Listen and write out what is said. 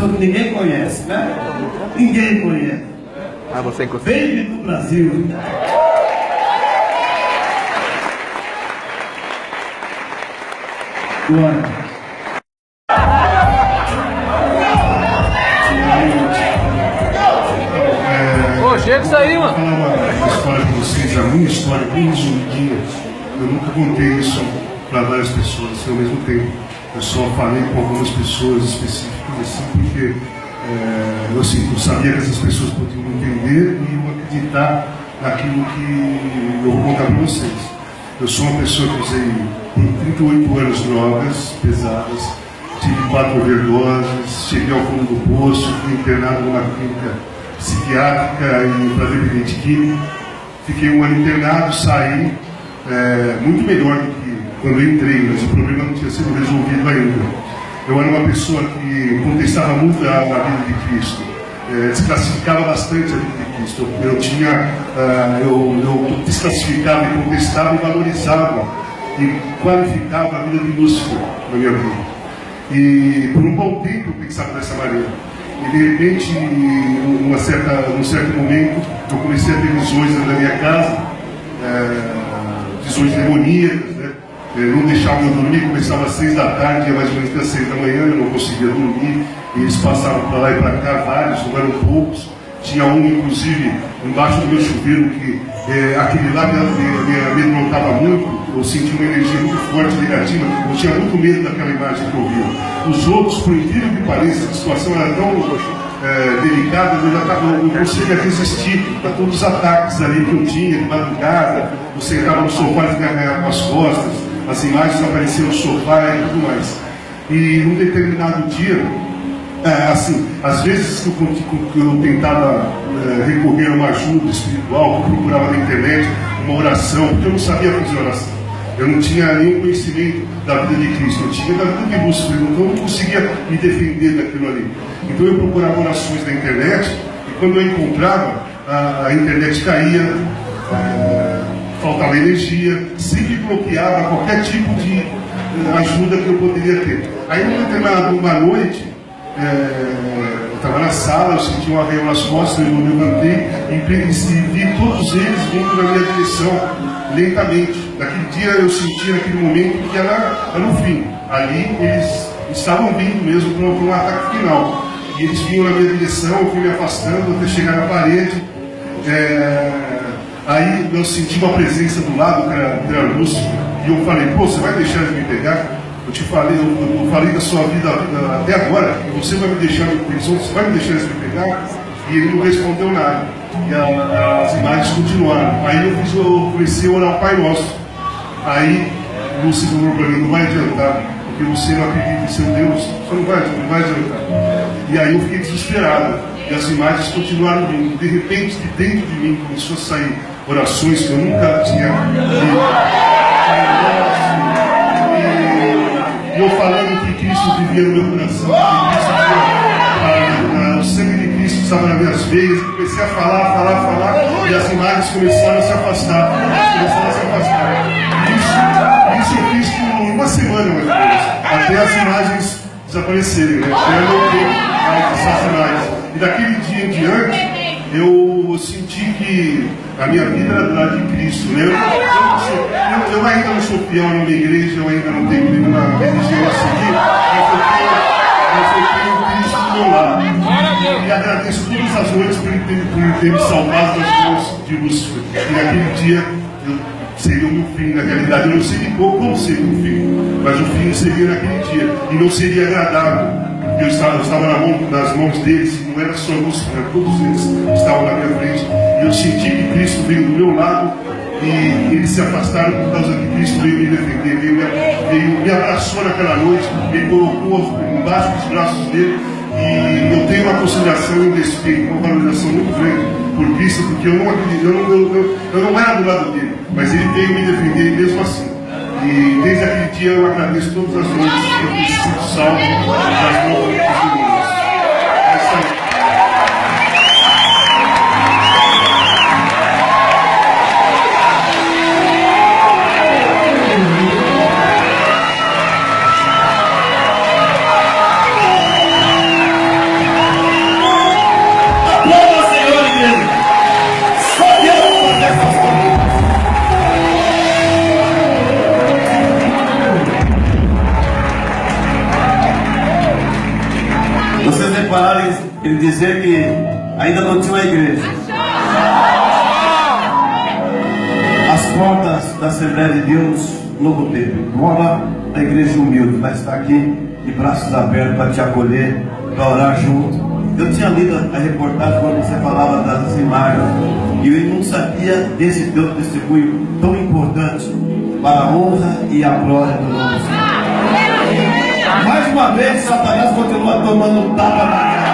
pessoa que ninguém conhece, né? Ninguém conhece. Ah, você encostou. Baby do Brasil. Glória. Chega isso aí, mano. Vou falar uma história para vocês, a minha história, bem resumidinha. Eu nunca contei isso para várias pessoas assim, ao mesmo tempo. Eu só falei com algumas pessoas específicas, assim, porque eu sabia que essas pessoas podiam entender e eu acreditar naquilo que eu vou contar para vocês. Eu sou uma pessoa que usei por 38 anos drogas pesadas, tive 4 overdoses, cheguei ao fundo do poço, fui internado numa clínica psiquiátrica e para dependente químico. Fiquei um ano internado, saí muito melhor do que quando eu entrei, mas o problema não tinha sido resolvido ainda. Eu era uma pessoa que contestava muito a vida de Cristo, desclassificava bastante a vida de Cristo. Eu desclassificava e contestava e valorizava e qualificava a vida de Lúcifer na minha vida. E por um bom tempo eu pensava dessa maneira. E de repente, num certo momento, eu comecei a ter visões na minha casa, visões demoníacas, né? Não deixavam eu dormir, começava às 6 da tarde, ia mais ou menos até às 6 da manhã, eu não conseguia dormir, e eles passavam para lá e para cá, vários, não eram poucos. Tinha um, inclusive, embaixo do meu chuveiro, que aquele lá me amedrontava muito. Eu senti uma energia muito forte, negativa. Eu tinha muito medo daquela imagem que eu via. Os outros, por incrível que pareça, a situação era tão delicada, eu não conseguia resistir a todos os ataques ali que eu tinha, de madrugada. Eu sentava no sofá e ficava com as costas, as imagens apareciam no sofá e tudo mais. E num determinado dia, às vezes que eu tentava recorrer a uma ajuda espiritual, eu procurava na internet uma oração, porque eu não sabia fazer oração. Eu não tinha nenhum conhecimento da vida de Cristo, eu tinha da vida de Lúcifer, então eu não conseguia me defender daquilo ali. Então eu procurava orações na internet, e quando eu encontrava, a internet caía, faltava energia, sempre bloqueava qualquer tipo de ajuda que eu poderia ter. Aí uma noite, eu estava na sala, eu senti um arreio nas costas, eu levantei e vi todos eles vindo na minha direção, lentamente. Naquele dia eu senti, naquele momento, que era o fim. Ali eles estavam vindo mesmo para um ataque final. E eles vinham na minha direção, eu fui me afastando até chegar na parede. Aí eu senti uma presença do lado, que era Lúcifer, e eu falei, pô, você vai deixar de me pegar? Eu falei da sua vida até agora, e você vai me deixar de pensão, você vai me deixar de me pegar? E ele não respondeu nada. E as imagens continuaram. Aí eu comecei a orar o Pai Nosso. Aí Lúcifer falou para mim, não vai adiantar, porque você não acredita em seu Deus, você não vai adiantar. E aí eu fiquei desesperado. E as imagens continuaram vindo. De repente, de dentro de mim começou a sair orações que eu nunca tinha lido. E eu falando que Cristo vivia no meu coração, que o sangue de Cristo estava nas minhas veias. Comecei a falar, e as imagens começaram a se afastar. Isso eu fiz por uma semana, mais ou menos, até as imagens desaparecerem, né? Eu não tenho mais essas imagens. E daquele dia em diante, eu senti que a minha vida era do lado de Cristo, né? Eu ainda não sou fiel numa igreja, eu ainda não tenho nenhuma religião a seguir, mas eu tenho Cristo do meu lado. E agradeço todas as noites por ele ter me salvado das mãos de Lúcifer. E naquele dia, seria o meu fim, na realidade. Eu não sei como seria o fim, mas o fim seria naquele dia. E não seria agradável. Eu estava nas mãos deles, e não era só Lúcifer, todos eles estavam na minha frente. E eu senti que Cristo veio do meu lado, e eles se afastaram por causa que Cristo veio me defender, me abraçou naquela noite, me colocou embaixo dos braços dele. E eu tenho uma consideração e um respeito, uma valorização muito grande por Cristo, porque eu não acredito, eu não era do lado dele, mas ele veio me defender mesmo assim. E desde aquele dia eu agradeço todas as noites que eu tenho sido salvo das mãos de Jesus. É isso aí. repararam ele dizer que ainda não tinha uma igreja. As portas da Assembleia de Deus, Novo Tempo. Mora na igreja humilde, vai estar aqui de braços abertos para te acolher, para orar junto. Eu tinha lido a reportagem quando você falava das imagens e eu não sabia desse teu testemunho tão importante para a honra e a glória do nome do Senhor. Mais uma vez, Satanás continua tomando tapa na cara.